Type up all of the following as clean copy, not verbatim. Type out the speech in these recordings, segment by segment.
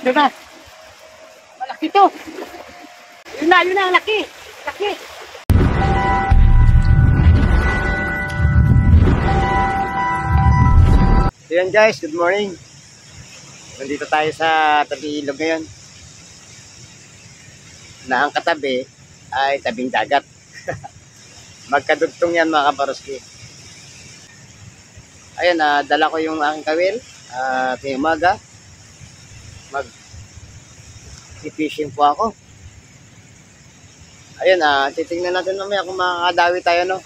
Diba? Malaki to. Yun na, laki. Laki. So yan guys, good morning. Nandito tayo sa tabi ilog ngayon. Na ang katabi ay tabing dagat. Magkadugtong yan mga kabaroski. Ayun, dala ko yung aking kawil. Ngayong umaga mag-fishing po ako. Ayun, titingnan natin mamaya kung makakadawi tayo, no?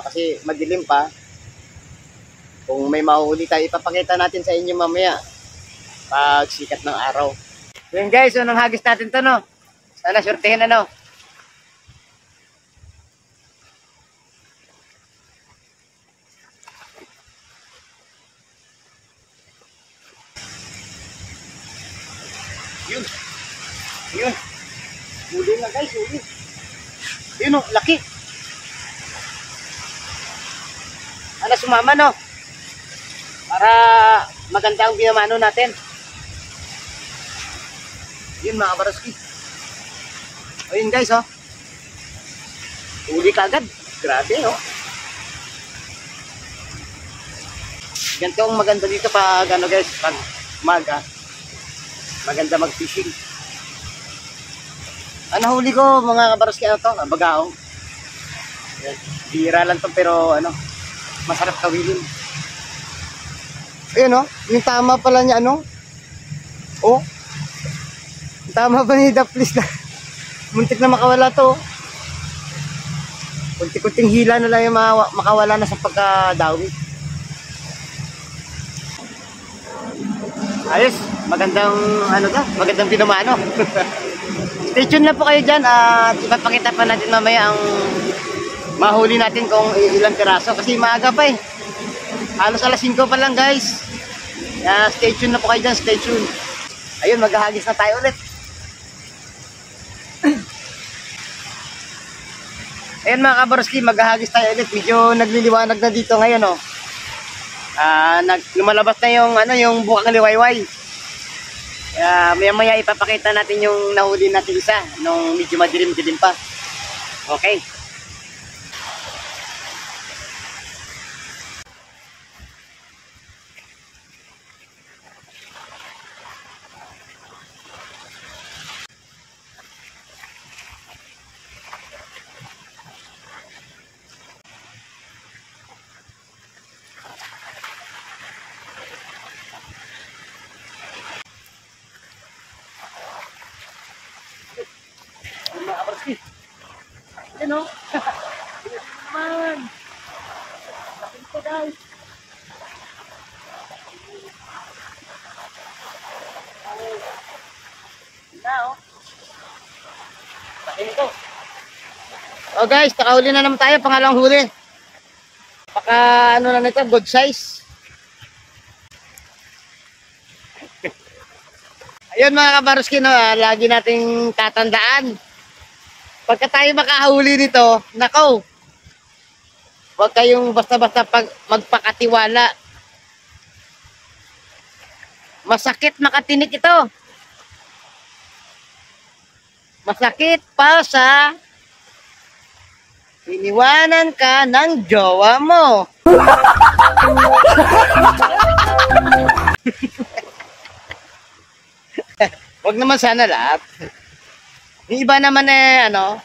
Kasi madilim pa. Kung may mahuli tayo, ipapakita natin sa inyo mamaya pag sikat ng araw. Yun guys, unang hagis natin to, no? Sana surtihin na, no? Yun. Yun. Huli na guys, huli. Yun o, laki. Ano, sumama, no? Para maganda ang binamano natin. Yun mga kabaroski. O yun guys, oh. Huli ka agad. Grabe, oh. Ganito ang maganda dito pag ano guys, pag umaga. Maganda mag-fishing. Ano huli ko mga kabaroski, ano to? Bagaong. Bira lang to pero ano, masarap kawilin. Ayun, oh. Yung tama pala niya, ano? Oh. Yung tama pa ni Daplis na. Muntik na makawala to. Kunti-kunting hila na lang yung makawala na sa pagkadawi. Ayos. Magandang, ano ka? Magandang pinamano. Stay tuned lang po kayo dyan. At ipapakita pa natin mamaya ang mahuli natin kung ilang piraso. Kasi maaga pa eh. Halos alas 5 pa lang guys. Stay tuned na po kayo dyan. Stay tuned. Ayun, maghahagis na tayo ulit. Ayun mga kabaroski, maghahagis tayo ulit. Medyo nagliliwanag na dito ngayon, oh. Lumalabas na yung, ano, yung bukang liwayway. Maya-maya ipapakita natin yung nahuli natin isa nung medyo madilim-dilim pa. Okay. Ano? Naman. Lapit ko guys. Na, oh. Pakin ito. Oh guys, nakahuli na naman tayo. Pangalawang huli. Baka ano na nito, good size. Ayun mga kabaroski, no, lagi nating tatandaan. Pagka tayo makahuli nito, nako, huwag kayong basta-basta magpakatiwala. Masakit makatinik ito. Masakit pa sa iniwanan ka ng jowa mo. Huwag naman sana lahat. Yung iba naman eh, ano,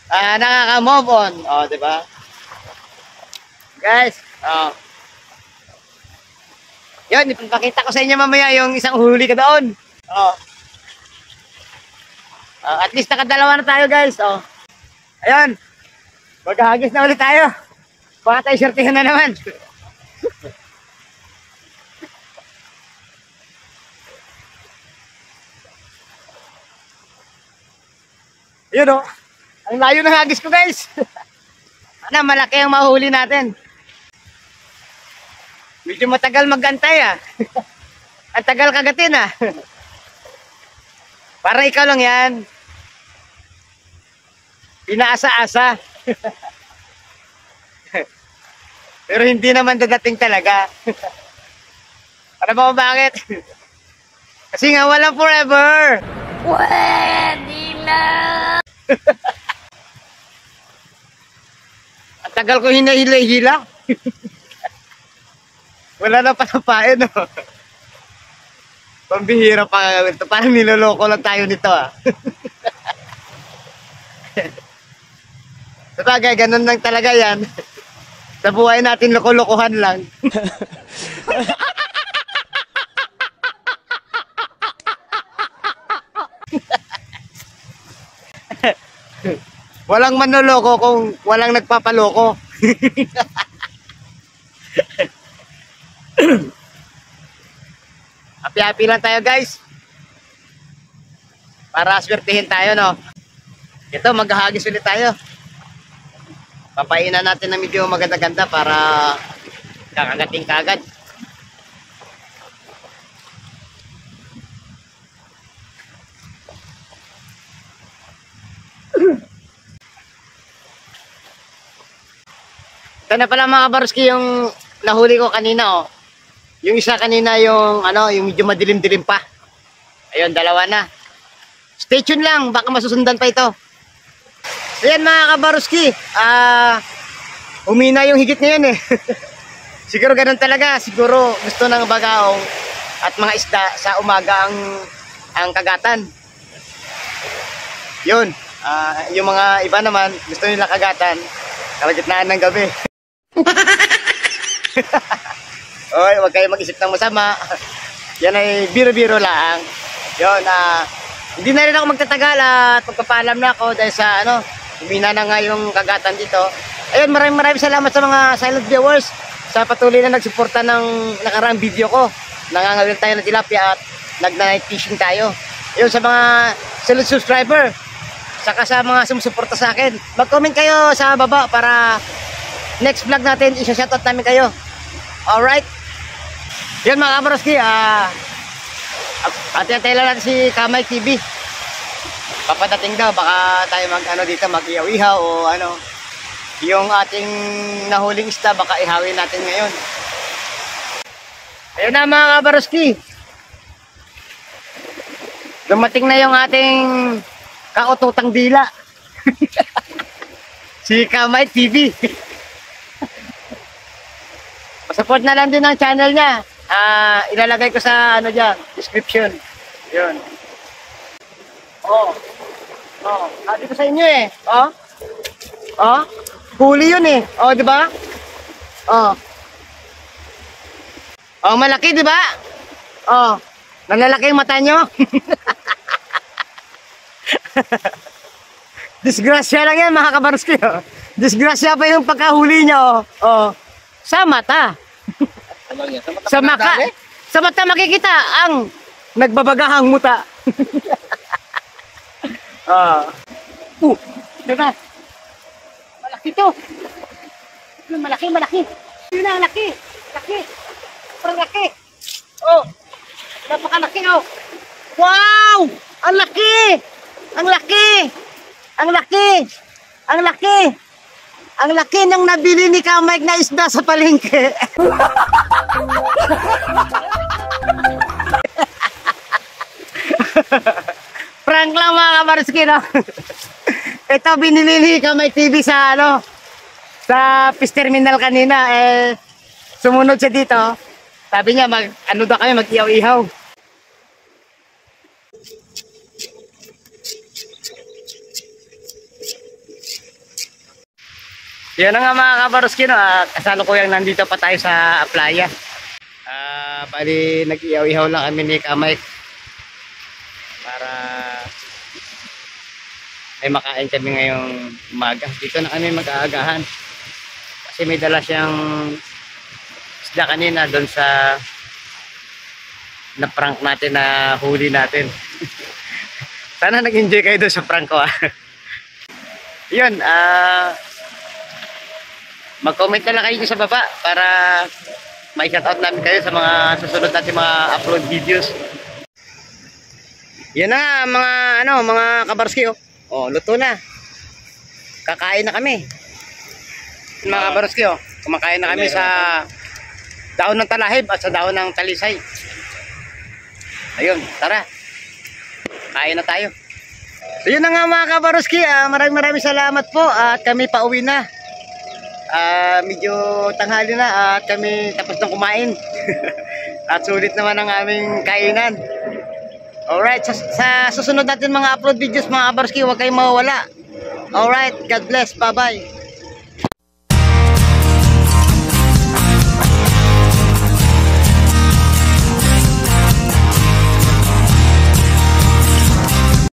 nakaka-move on. O, diba? Guys, yun, ipapakita ko sa inyo mamaya yung isang huli ka doon. At least nakadalawa na tayo, guys. Ayun, maghahagis na ulit tayo. Baka tayo shortihan na naman. Yun, oh. Ang layo ng hagis ko guys. Ano, malaki ang mahuli natin. Medyo matagal mag-antay Ang tagal kagatin Para ikaw lang yan. Pinaasa-asa. Pero hindi naman dadating talaga. Para ba bakit? Kasi nga walang forever. Pwede na! Ang tagal ko hinahila-hila. Wala na panapain, no? Pambihira pa ito. Parang niloloko lang tayo nito, ah. Sabagay, ganun lang talaga yan. Sa buhay natin, loko-lokohan lang. Walang manloloko kung walang nagpapaloko. Happy-happy lang tayo, guys. Para swertihin tayo, no? Ito, maghahagis ulit tayo. Papainan natin ng medyo maganda-ganda para kakagating kagad. Ito na pala mga kabaruski yung nahuli ko kanina, oh. Yung isa kanina yung yung medyo madilim-dilim pa. Ayun, dalawa na. Stay tuned lang, baka masusundan pa ito. Ayan mga kabaruski, humina yung higit ngayon, eh. Siguro ganun talaga, siguro gusto ng bagaong at mga isda sa umaga ang kagatan. Yun, yung mga iba naman gusto nila kagatan kalagitnaan ng gabi. Oy, wag kayo mag-isip ng masama. Yan ay biro-biro lang. Yun, hindi na rin ako magtatagal at magpapaalam na ako dahil sa humina na nga yung kagatan dito. Ayun, maraming salamat sa mga silent viewers sa patuloy na nagsuporta ng nakaraang video ko. Nangangawil tayo ng tilapia at nag-night fishing tayo. Ayun, sa mga silent subscriber, saka sa mga sumusuporta sa akin, mag-comment kayo sa baba para next vlog natin, isa-shoutout namin kayo. Alright? Yan mga kabaroski, atay lang natin si Kamay TV. Papadating daw, baka tayo dito, mag-ihaw-ihaw o yung ating nahuling isda, baka ihawin natin ngayon. Ayun na mga kabaroski. Dumating na yung ating kaututang dila. Si Kamay TV. Support na lang din ang channel niya. Ilalagay ko sa dyan, description. Yun. Sabi ko sa inyo eh. Huli yun eh. Di ba? Malaki, di ba? Nalalaki yung mata nyo. Disgrasya lang yan mga kabaruski. Disgrasya pa yung pagkahuli nyo. Sa mata. Sa mata makikita ang nagbabagahang muta. Diba? Malaki to. Malaki. Yun na, laki. Parang laki. Napakalaki, Wow! Ang laki! Ang laki ng nabili ni Kamay na isda sa palengke. Prank lang mga kabaruski, no? Ito binili ni Kamay TV sa sa fish terminal kanina. Sumunod siya dito. Sabi niya daw kami, mag-ihaw-ihaw. Yan na nga mga kabaruski, kasalukuyang nandito pa tayo sa playa. Bali nag-ihaw-ihaw lang kami ni Kamay para may makain kami ngayong umaga. Dito na kami mag-aagahan kasi may dala siyang isda kanina doon sa na-prank natin, na huli natin. Sana nag-enjoy kayo doon sa prank ko. Yun, mag-comment na lang kayo sa baba para may shoutout namin kayo sa mga susunod natin mga upload videos. Yan na mga kabaruski, luto na. Kakain na kami. Mga kabaruski, kumakain na kami sa daon ng talahib at sa daon ng talisay. Ayun, tara. Kain na tayo. So yun na nga mga kabaroski, maraming salamat po at kami pauwi na. Medyo tanghali na at kami tapos ng kumain. At sulit naman ang aming kainan. Alright, sa susunod natin mga upload videos mga kabaroski, huwag kayong mawawala. Alright, God bless, bye bye.